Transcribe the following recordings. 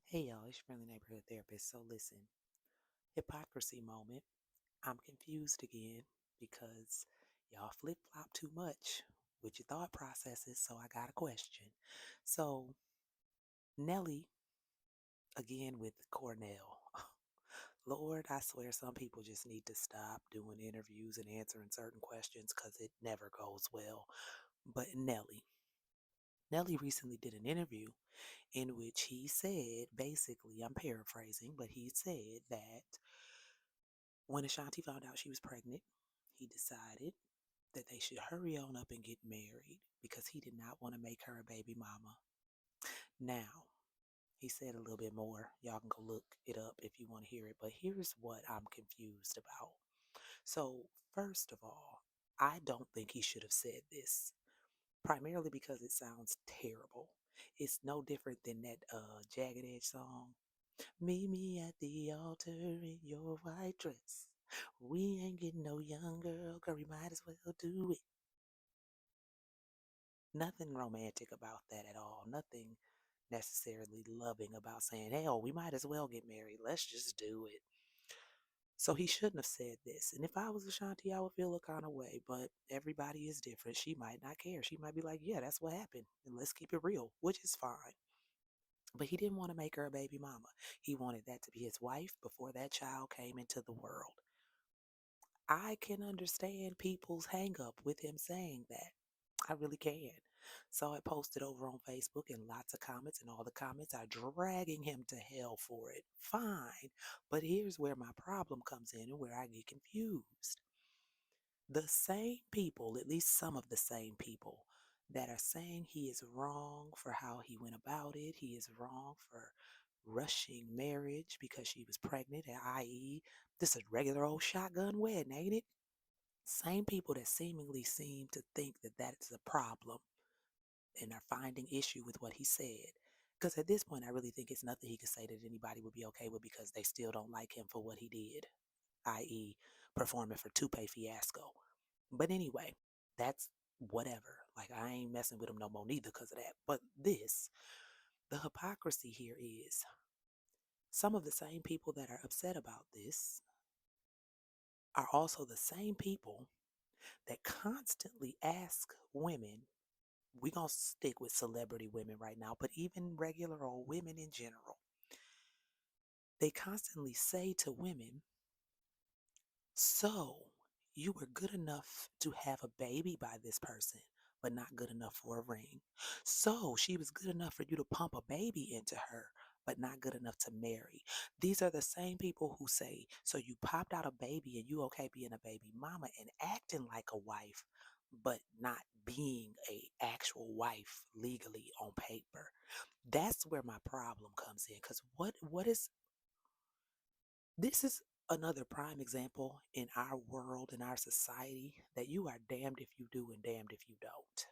Hey y'all, it's your friendly neighborhood therapist. So listen, hypocrisy moment. I'm confused again because y'all flip flop too much with your thought processes. So I got a question. So Nelly again with Cornell. Lord, I swear some people just need to stop doing interviews and answering certain questions because it never goes well. But Nelly recently did an interview in which he said, basically, I'm paraphrasing, but he said that when Ashanti found out she was pregnant, he decided that they should hurry on up and get married because he did not want to make her a baby mama. Now, he said a little bit more. Y'all can go look it up if you want to hear it, but here's what I'm confused about. So, first of all, I don't think he should have said this, primarily because it sounds terrible. It's no different than that Jagged Edge song. Meet me at the altar in your white dress. We ain't getting no young girl, we might as well do it. Nothing romantic about that at all. Nothing necessarily loving about saying, hell, we might as well get married. Let's just do it. So he shouldn't have said this. And if I was Ashanti, I would feel a kind of way. But everybody is different. She might not care. She might be like, yeah, that's what happened. And let's keep it real, which is fine. But he didn't want to make her a baby mama. He wanted that to be his wife before that child came into the world. I can understand people's hang up with him saying that. I really can. So I posted over on Facebook and lots of comments, and all the comments are dragging him to hell for it. Fine. But here's where my problem comes in and where I get confused. The same people, at least some of the same people, that are saying he is wrong for how he went about it, he is wrong for rushing marriage because she was pregnant, i.e., this is a regular old shotgun wedding, ain't it? Same people that seemingly seem to think that that's a problem and are finding issue with what he said. Because at this point, I really think it's nothing he could say that anybody would be okay with because they still don't like him for what he did, i.e., performing for Toupe Fiasco. But anyway, that's whatever. Like, I ain't messing with him no more neither because of that. But the hypocrisy here is some of the same people that are upset about this are also the same people that constantly ask women, we gonna stick with celebrity women right now, but even regular old women in general, they constantly say to women, so you were good enough to have a baby by this person, but not good enough for a ring. So she was good enough for you to pump a baby into her, but not good enough to marry. These are the same people who say, so you popped out a baby and you okay being a baby mama and acting like a wife, but not being a actual wife legally on paper. That's where my problem comes in. Because what is this is another prime example in our world, in our society, that you are damned if you do and damned if you don't.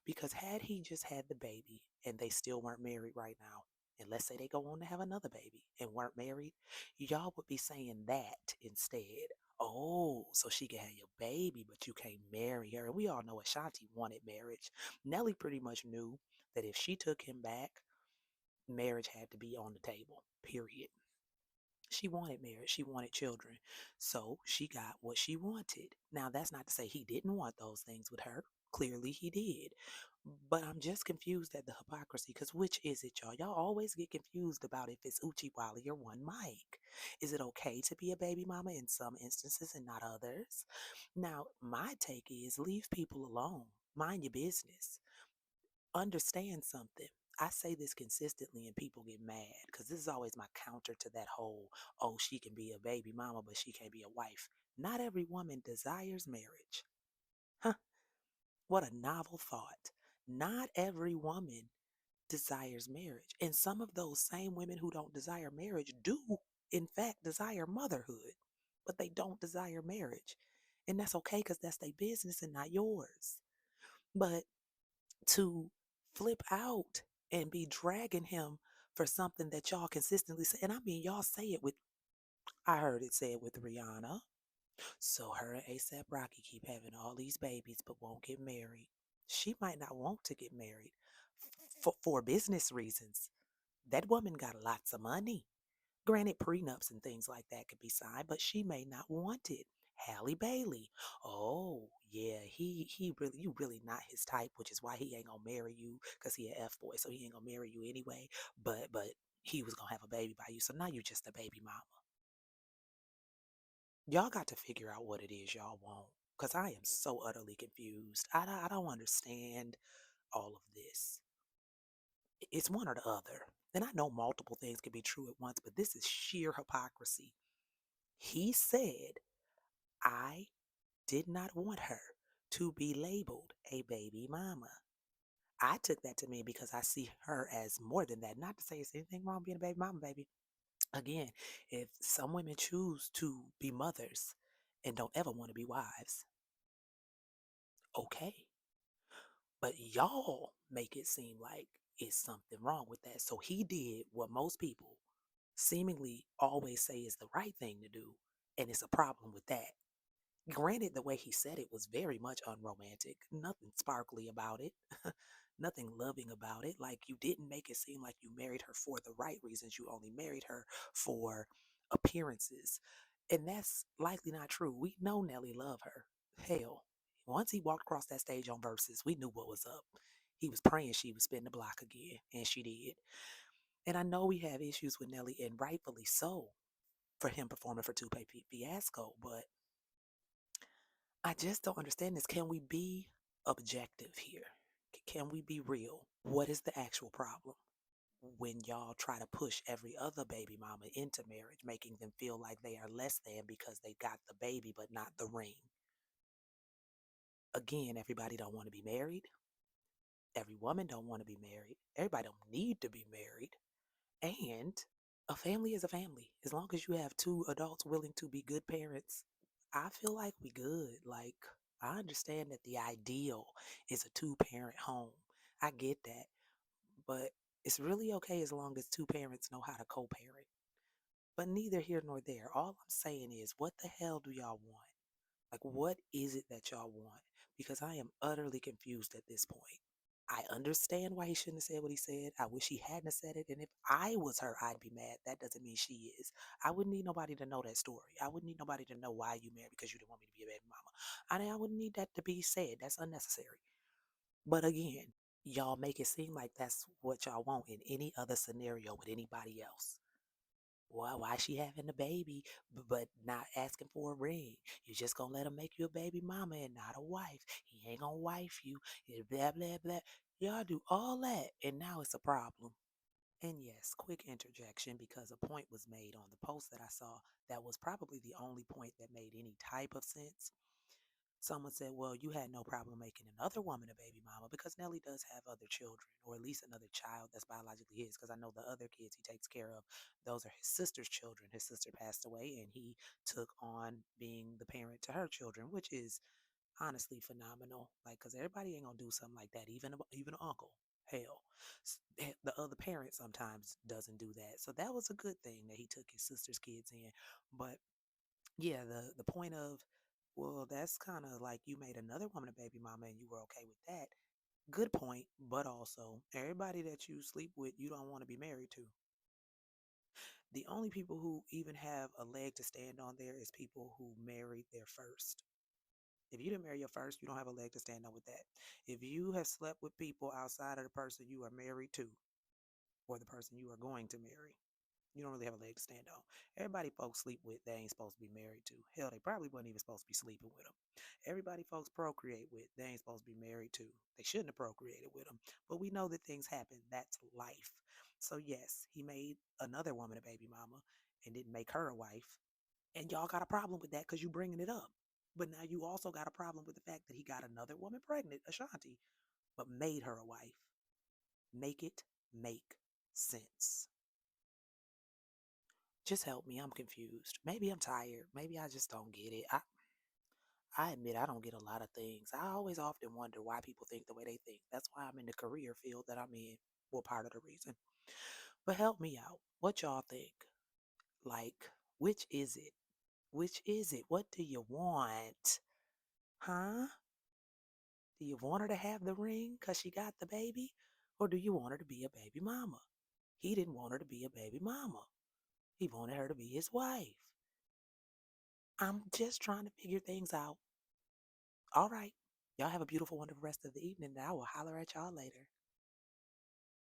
Because had he just had the baby and they still weren't married right now, and let's say they go on to have another baby and weren't married, y'all would be saying that instead. Oh, so she can have your baby, but you can't marry her. And we all know Ashanti wanted marriage. Nelly pretty much knew that if she took him back, marriage had to be on the table, period. She wanted marriage. She wanted children. So she got what she wanted. Now, that's not to say he didn't want those things with her. Clearly, he did. But I'm just confused at the hypocrisy because which is it, y'all? Y'all always get confused about if it's Uchi Wally or one Mike. Is it okay to be a baby mama in some instances and not others? Now, my take is leave people alone. Mind your business. Understand something. I say this consistently and people get mad because this is always my counter to that whole, oh, she can be a baby mama, but she can't be a wife. Not every woman desires marriage. Huh, what a novel thought. Not every woman desires marriage. And some of those same women who don't desire marriage do, in fact, desire motherhood, but they don't desire marriage. And that's okay because that's their business and not yours. But to flip out and be dragging him for something that y'all consistently say. And I mean, y'all say it with, I heard it said with Rihanna. So her and ASAP Rocky keep having all these babies but won't get married. She might not want to get married for business reasons. That woman got lots of money. Granted, prenups and things like that could be signed, but she may not want it. Halle Bailey. Oh, yeah, he really you really not his type, which is why he ain't gonna marry you, cause he a F boy, so he ain't gonna marry you anyway. But he was gonna have a baby by you, so now you just a baby mama. Y'all got to figure out what it is y'all want, cause I am so utterly confused. I don't understand all of this. It's one or the other. And I know multiple things can be true at once, but this is sheer hypocrisy. He said, I did not want her to be labeled a baby mama. I took that to mean because I see her as more than that. Not to say it's anything wrong being a baby mama, baby. Again, if some women choose to be mothers and don't ever want to be wives, okay. But y'all make it seem like it's something wrong with that. So he did what most people seemingly always say is the right thing to do, and it's a problem with that. Granted, the way he said it was very much unromantic, nothing sparkly about it, nothing loving about it. Like you didn't make it seem like you married her for the right reasons. You only married her for appearances. And that's likely not true. We know Nelly loved her. Hell, once he walked across that stage on Versus, we knew what was up. He was praying she would spin the block again, and she did. And I know we have issues with Nelly, and rightfully so, for him performing for Tupac Fiasco, but I just don't understand this. Can we be objective here? Can we be real? What is the actual problem when y'all try to push every other baby mama into marriage, making them feel like they are less than because they got the baby but not the ring? Again, everybody don't want to be married. Every woman don't want to be married. Everybody don't need to be married. And a family is a family. As long as you have two adults willing to be good parents, I feel like we good. Like, I understand that the ideal is a two-parent home. I get that. But it's really okay as long as two parents know how to co-parent. But neither here nor there. All I'm saying is, what the hell do y'all want? Like, what is it that y'all want? Because I am utterly confused at this point. I understand why he shouldn't have said what he said. I wish he hadn't said it. And if I was her, I'd be mad. That doesn't mean she is. I wouldn't need nobody to know that story. I wouldn't need nobody to know why you married because you didn't want me to be a baby mama. I wouldn't need that to be said. That's unnecessary. But again, y'all make it seem like that's what y'all want in any other scenario with anybody else. Why she having the baby but not asking for a ring? You just gonna let him make you a baby mama and not a wife. He ain't gonna wife you. Blah blah blah. Y'all do all that and now it's a problem. And yes, quick interjection because a point was made on the post that I saw that was probably the only point that made any type of sense. Someone said, well, you had no problem making another woman a baby mama because Nelly does have other children, or at least another child that's biologically his. Because I know the other kids he takes care of, those are his sister's children. His sister passed away, and he took on being the parent to her children, which is honestly phenomenal. Like, because everybody ain't gonna do something like that, even an uncle. Hell, the other parent sometimes doesn't do that. So that was a good thing that he took his sister's kids in. But yeah, the point of, well, that's kind of like you made another woman a baby mama and you were okay with that. Good point, but also everybody that you sleep with, you don't want to be married to. The only people who even have a leg to stand on there is people who married their first. If you didn't marry your first, you don't have a leg to stand on with that. If you have slept with people outside of the person you are married to or the person you are going to marry, you don't really have a leg to stand on. Everybody folks sleep with, they ain't supposed to be married to. Hell, they probably wasn't even supposed to be sleeping with them. Everybody folks procreate with, they ain't supposed to be married to. They shouldn't have procreated with them. But we know that things happen. That's life. So yes, he made another woman a baby mama and didn't make her a wife. And y'all got a problem with that because you bringing it up. But now you also got a problem with the fact that he got another woman pregnant, Ashanti, but made her a wife. Make it make sense. Just help me. I'm confused. Maybe I'm tired. Maybe I just don't get it. I admit I don't get a lot of things. I always often wonder why people think the way they think. That's why I'm in the career field that I'm in. Well, part of the reason. But help me out. What y'all think? Like, which is it? Which is it? What do you want? Huh? Do you want her to have the ring because she got the baby? Or do you want her to be a baby mama? He didn't want her to be a baby mama. He wanted her to be his wife. I'm just trying to figure things out. All right. Y'all have a beautiful, wonderful rest of the evening, and I will holler at y'all later.